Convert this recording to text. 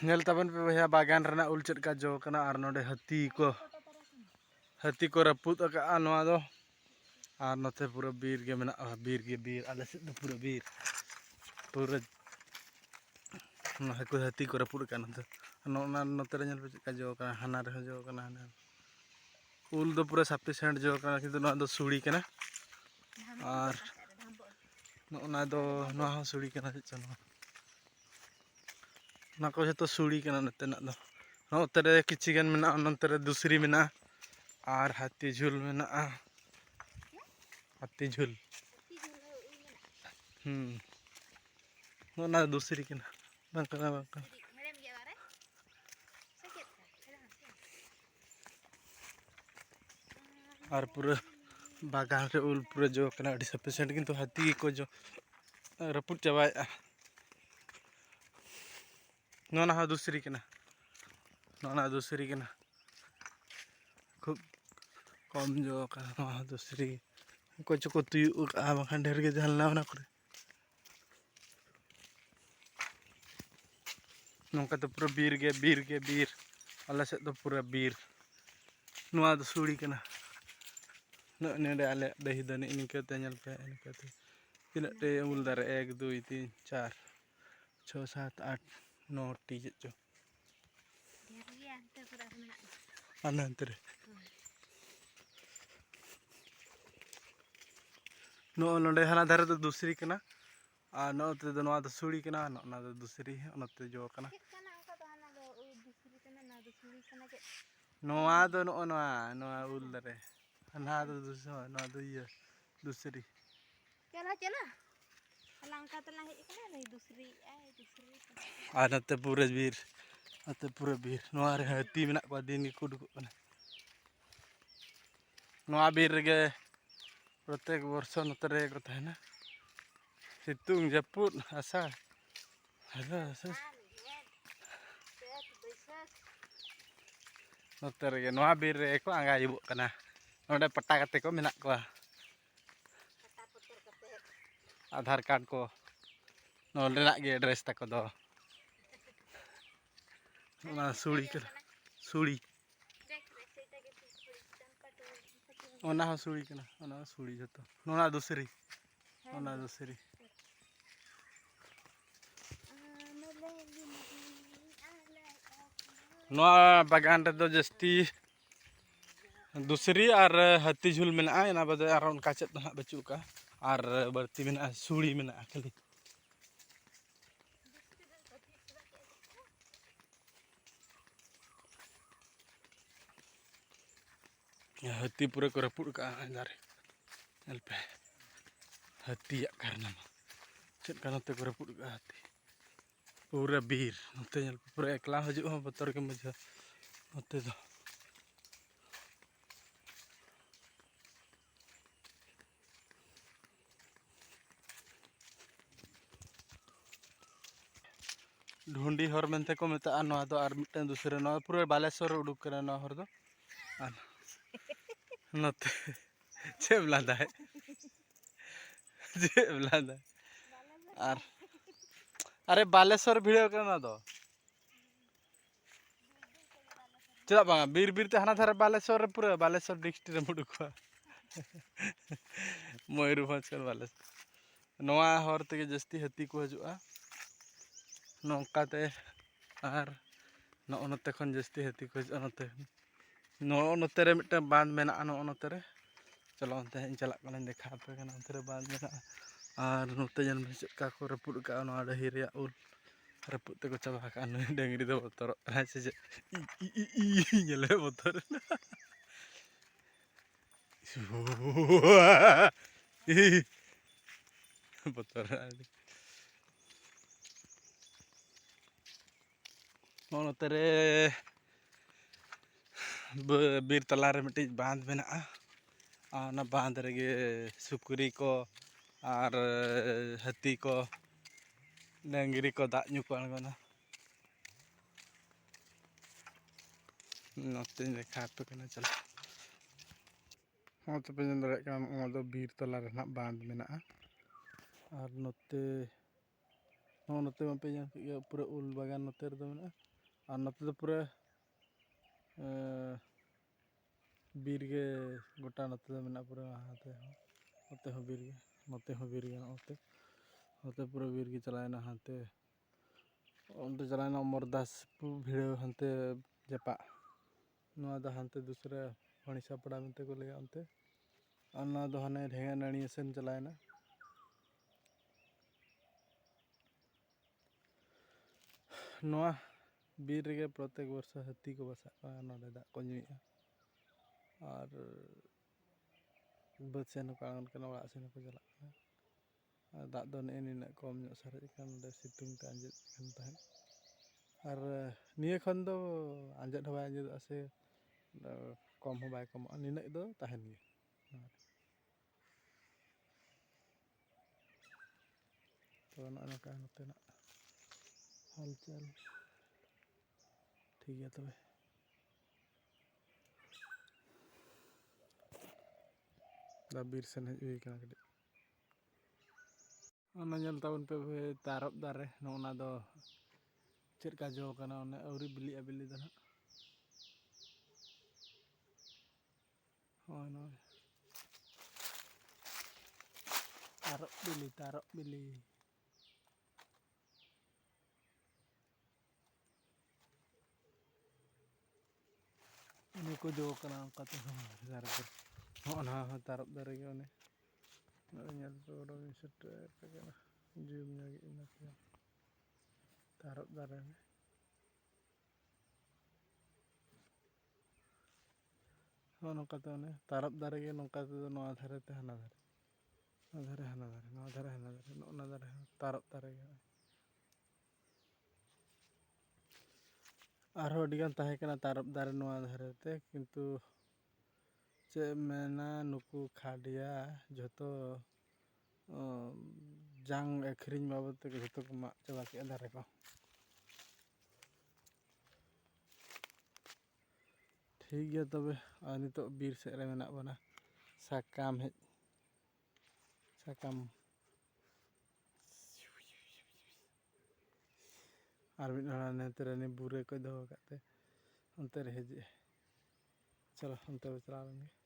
nail तबन पे भैया बागान रना उल चेद का जो कना आर नोडे हाथी को रपुत का नोआ दो आर नोते पूरा बीर के मेना बीर आले से पूरा बीर पूरा हाथी को रपुत का नोते नोते रे नेल पे का जो कना हाना रे जो कना हाना उल दो पूरा सफिशिएंट जो कना किंतु नोआ दो सुड़ी कना और नोना दो नोआ सुड़ी कना चनो ना को जो सुड़ी कना नते ना दो नोते रे किछि गन मेना नोते रे दूसरी मेना और हाथी झुल मेना हाथी झुल नोना दूसरी कना बंकना और पूरा बागान रे उल पूरा जो कना अड़ी सफिशिएंट किंतु हाथी को जो रपुट चाबाय नोना दूसरी कना नोना दूसरी कना खूब कम जो कना दूसरी को चको तुयु आ बखान ढेर के जहलना ना करे नोका तो पूरा बीर आले से तो पूरा बीर नोआ दो सुड़ी कना नेडे आले दही दनी इनकते नेल पे इनकते तीना टे उल दारे 1 2 3 4 6 7 8 9 टी जो anantere नो नोडे हाना धारे तो दूसरी कना आ नोते दो नोआ दो सुड़ी कना ना दो दूसरी नोते जो कना नोआ दो नोआ उल दारे ना दो दूसरी चला लंका तला हे कना नहीं दूसरी आ नते पूरे बीर नोआ रे हाथी मेना को दिन को दुक कना नोआ बीर गे प्रत्येक वर्ष नोते रे को थाना सितुंग जपुत आसा हला नोते रे नोआ बीर रे को आंगा इबो कना नोडे पट्टा कते को मेना को आधार कार्ड को नोडे ना गे एड्रेस तको दो ना सुड़ी कर सुड़ी ओना हो सुड़ी कना ओना सुड़ी जतो नोना दूसरी नोआ बागान रे दो जस्ती दूसरी और हाथी झुल मेना ना बदे आर उनका चेत ना बचू का और बर्ती मेना सुड़ी मेना खाली हाथी पूरे को रपुड़ का दारे नेल पे हाथी करना चेत का नते को रपुड़ का हाथी पूरा बीर नते नेल पूरा एकला हजू हो बतर के मजा नते दो ढूंढी हर मनते को मेता नोआ दो और मिटन दूसरे नोआ पूरा बालेश्वर उडुक करे नोआ हर दो नते चेबलादा है चेबलादा और अरे बालेश्वर भिड़े करना दो चला बांगा बीर ते हाना थारे बालेश्वर रे पूरा बालेश्वर डिस्ट्रिक्ट रे मुडुकवा मयूरभंज कर बालेश्वर नोआ हर ते जस्ती हाथी को हजुआ नौकाते और नते खन जस्ती हाथी को हजुआ नते रे मिटे बांध मेना नते रे चलो अंते चला कना देखा पे कना अंते रे बांध मेना और नते जन चेका को रपुड़ का नोआ डही रे उल रपुड़ ते को चाबा का डंगरी दो बतर से नेले बतर बतर नते रे बीर तला रे मिटे बांध मेना ना बांध रे सुकरी को और हाथी को डंगरी को दाग ᱧᱩ को आंगना नते देखा पे कना चल हाँ तो पे दरे का दो बीर तला रे ना बांध मेना और नते हाँ नते पे पूरा उल बागान नते रे दो मेना और नोते तो पूरा बीर गे गोटा नोते तो मेना पूरा हाते हो बीर गे नोते पूरा बीर गे चलायना हाते उनते चलायना मोरदास भिड़ो हंते जपा नवा दा हंते दूसरा हणिसा पड़ा मेंते को लिया उनते और नवा दो हने ढेंगा नानी सेन चलायना नवा बीर गे प्रत्येक वर्ष हाथी को बसा नोडे दा को ᱧᱩᱭᱟ और बाद सेन को आंगन कना ओड़ा सेन को चलाक कना और दाग दो ने निना कम ᱧᱚᱜ सारेज कान नोडे सितुंग ते आंजेद कान तहन और निया खन दो आंजेद हो बाय आंजेदआ से कम हो बाय कमआ निना दो तहन गया तो नका नोतेना हालचाल ठीक है तबे दा बीर सेन हज हुई कना कटी ओना ñel ताबन पे तारब दारे नोना दो चेद का जो कना ओने अवरी बिली बिली दो ना होय नो तारब बिली ini ko jo kana kata dar होना तारब दारे गे ओने ñel पे ओडो मिसट kana जूम ᱧagi ina पे तारब दारे में नौका तो ओने तारब दारे गे नौका तो नवा धारे ते हना धारे नवा धारे हना धारे नवा धारे हना धारे नोना धारे तारब दारे गे आरो अडिगान ताहे कना तारब दारे नवा धारे ते किंतु चे मेना नुकु खाडिया जतो जांग अखरिंग बाबत ते जतो को माग चबा के दारे को ठीक गया तबे नितो बीर सेद रे मेना बना साकाम हेज साकाम और मिड हड़ा नेते रे बुरे को दो काते अंते रे हेज चलो अंते चला लेंगे